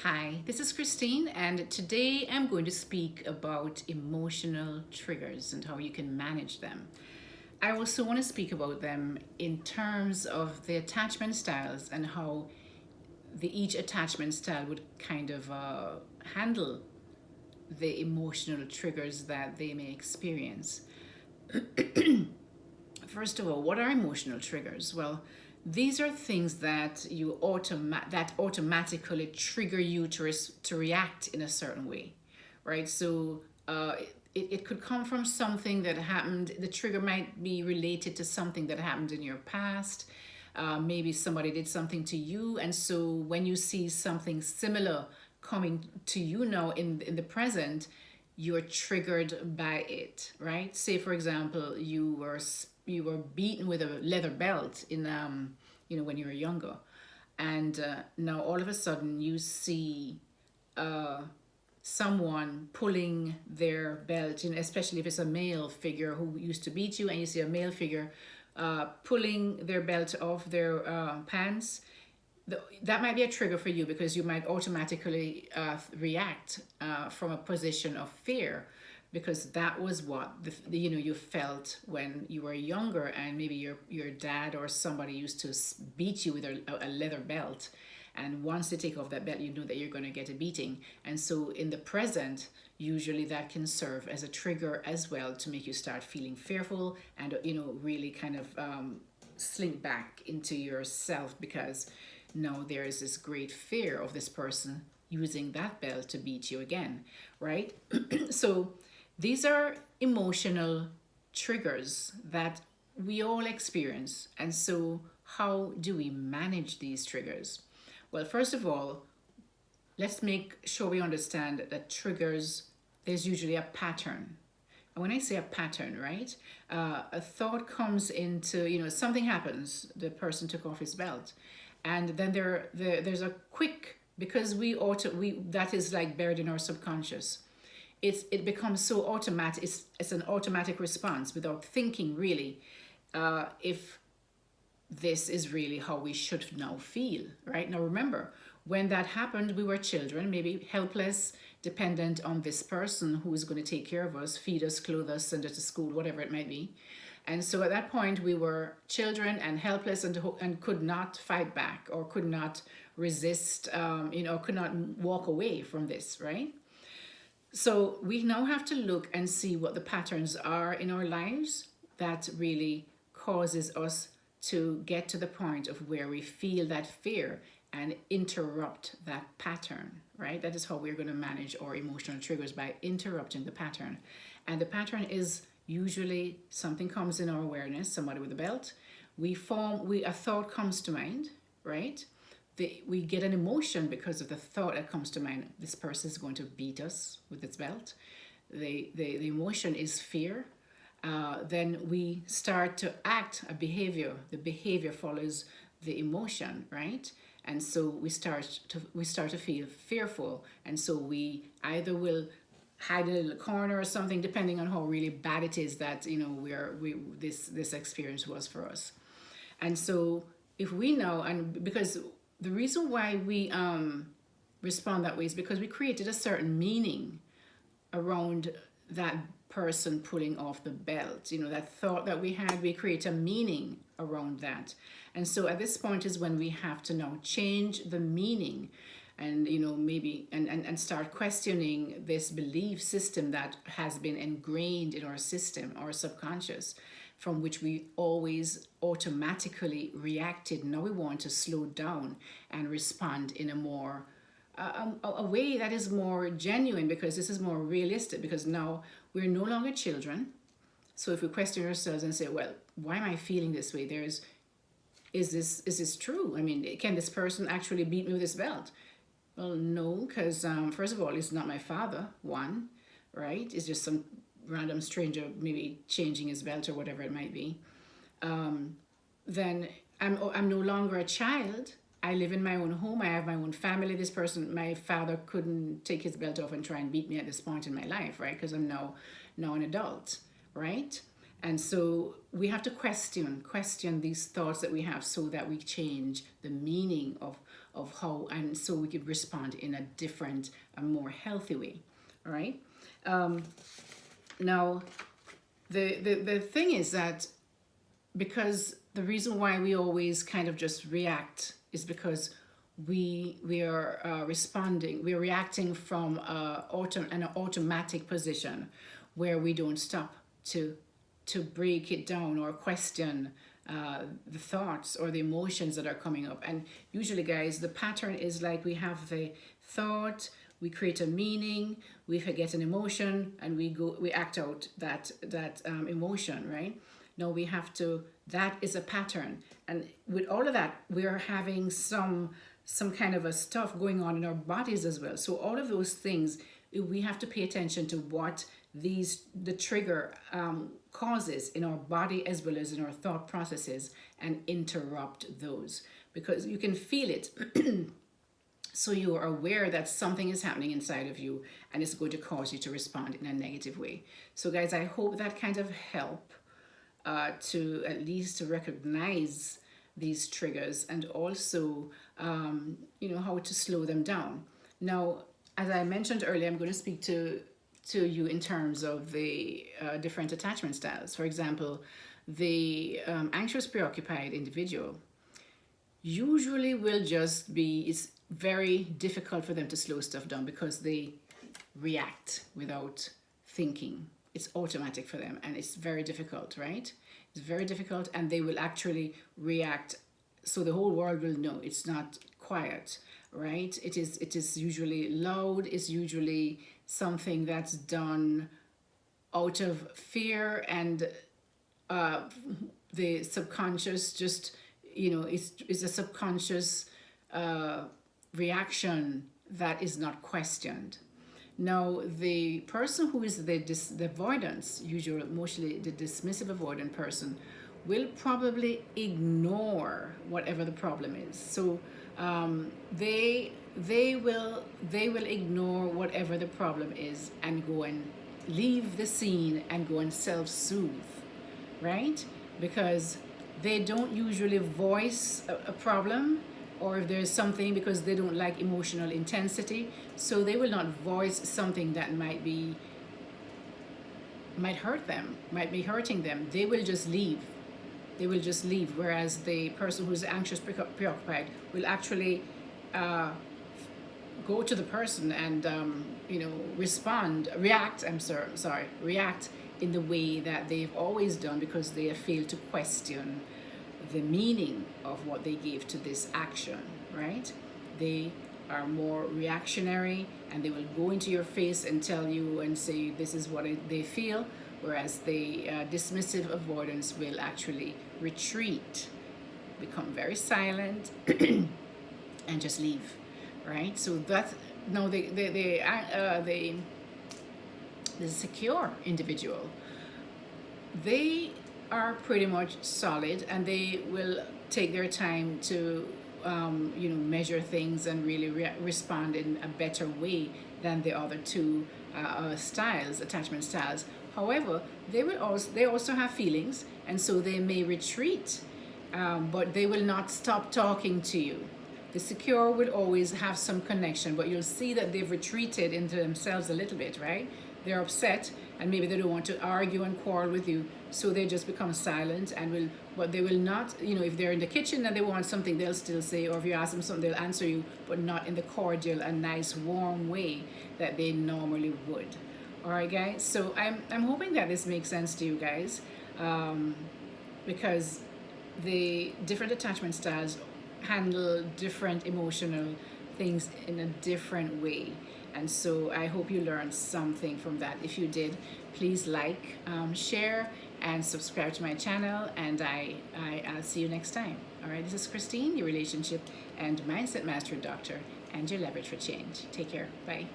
Hi, this is Christine, and today I'm going to speak about emotional triggers and how you can manage them. I also want to speak about them in terms of the attachment styles and how each attachment style would kind of handle the emotional triggers that they may experience. First of all, what are emotional triggers? Well, these are things that that automatically trigger you to react in a certain way, right? So it could come from something that happened. The trigger might be related to something that happened in your past. Maybe somebody did something to you, and so when you see something similar coming to you now in the present, you're triggered by it, right? Say for example, you were beaten with a leather belt in when you were younger, and now all of a sudden you see someone pulling their belt, especially if it's a male figure who used to beat you, and you see a male figure pulling their belt off their pants. That might be a trigger for you because you might automatically react from a position of fear, because that was what you felt when you were younger, and maybe your dad or somebody used to beat you with a leather belt, and once they take off that belt, you know that you're going to get a beating. And so in the present, usually that can serve as a trigger as well to make you start feeling fearful and really kind of slink back into yourself, because now there is this great fear of this person using that belt to beat you again, right? So these are emotional triggers that we all experience. And so how do we manage these triggers? Well, first of all, let's make sure we understand that triggers, there's usually a pattern. And when I say a pattern, right, a thought comes into, something happens, the person took off his belt. And then there's a quick, because that is like buried in our subconscious. It becomes so automatic. It's an automatic response without thinking really, if this is really how we should now feel, right? Now remember, when that happened, we were children, maybe helpless, dependent on this person who is going to take care of us, feed us, clothe us, send us to school, whatever it might be. And so at that point, we were children and helpless, and could not fight back, or could not resist, could not walk away from this, right? So we now have to look and see what the patterns are in our lives that really causes us to get to the point of where we feel that fear and interrupt that pattern, right? That is how we're going to manage our emotional triggers, by interrupting the pattern. And the pattern is usually something comes in our awareness, somebody with a belt. A thought comes to mind, right? We get an emotion because of the thought that comes to mind. This person is going to beat us with its belt. The emotion is fear. Then we start to act a behavior. The behavior follows the emotion, right? And so we start to feel fearful, and so we either will hide in a little corner or something, depending on how really bad it is that this experience was for us. And so if we know, and because the reason why we respond that way is because we created a certain meaning around that person pulling off the belt. That thought that we had, we create a meaning around that. And so at this point is when we have to now change the meaning, and maybe and start questioning this belief system that has been ingrained in our system, our subconscious, from which we always automatically reacted. Now we want to slow down and respond in a more a way that is more genuine, because this is more realistic, because now we're no longer children. So if we question ourselves and say, well, why am I feeling this way? Is this true? I mean, can this person actually beat me with this belt? Well, no, because first of all, it's not my father, one, right? It's just some random stranger maybe changing his belt or whatever it might be. Then I'm no longer a child. I live in my own home. I have my own family. This person, my father, couldn't take his belt off and try and beat me at this point in my life, right? Because I'm now an adult, right? And so we have to question these thoughts that we have, so that we change the meaning of of how, and so we could respond in a different, a more healthy way. All right. Now, the thing is that, because the reason why we always kind of just react is because we are responding, we're reacting from an automatic position where we don't stop to break it down or question the thoughts or the emotions that are coming up. And usually, guys, the pattern is like we have the thought, we create a meaning, we get an emotion, and we act out that emotion, right? Now we have to, that is a pattern. And with all of that, we are having some kind of a stuff going on in our bodies as well. So all of those things, we have to pay attention to what the trigger causes in our body as well as in our thought processes, and interrupt those, because you can feel it. So you are aware that something is happening inside of you, and it's going to cause you to respond in a negative way. So guys, I hope that kind of help to at least to recognize these triggers, and also how to slow them down. Now, as I mentioned earlier, I'm going to speak to you in terms of the different attachment styles. For example, the anxious preoccupied individual usually will just be, it's very difficult for them to slow stuff down because they react without thinking. It's automatic for them, and it's very difficult, right? It's very difficult, and they will actually react, so the whole world will know it's not quiet, right? It is usually loud. It's usually something that's done out of fear, and the subconscious just, it's a subconscious reaction that is not questioned. Now, the person who is the avoidance, usually mostly the dismissive avoidant person, will probably ignore whatever the problem is. So they will ignore whatever the problem is and go and leave the scene and go and self-soothe, right? Because they don't usually voice a problem, or if there's something, because they don't like emotional intensity, so they will not voice something that might hurt them, might be hurting them. They will just leave. Whereas the person who's anxious preoccupied will actually go to the person and react in the way that they've always done, because they have failed to question the meaning of what they gave to this action, right? They are more reactionary, and they will go into your face and tell you and say this is what they feel, whereas the dismissive avoidance will actually retreat, become very silent, and just leave, right? So that's, no, the secure individual, they are pretty much solid, and they will take their time to measure things and really respond in a better way than the other two attachment styles. However, they also have feelings, and so they may retreat, but they will not stop talking to you. The secure will always have some connection, but you'll see that they've retreated into themselves a little bit, right? They're upset, and maybe they don't want to argue and quarrel with you, so they just become silent, but they will not, if they're in the kitchen and they want something, they'll still say, or if you ask them something, they'll answer you, but not in the cordial and nice, warm way that they normally would. All right, guys, so I'm hoping that this makes sense to you guys, because the different attachment styles handle different emotional things in a different way. And so I hope you learned something from that. If you did, please like, share, and subscribe to my channel. And I'll see you next time. All right, this is Christine, your relationship and mindset mastery doctor, and your leverage for change. Take care. Bye.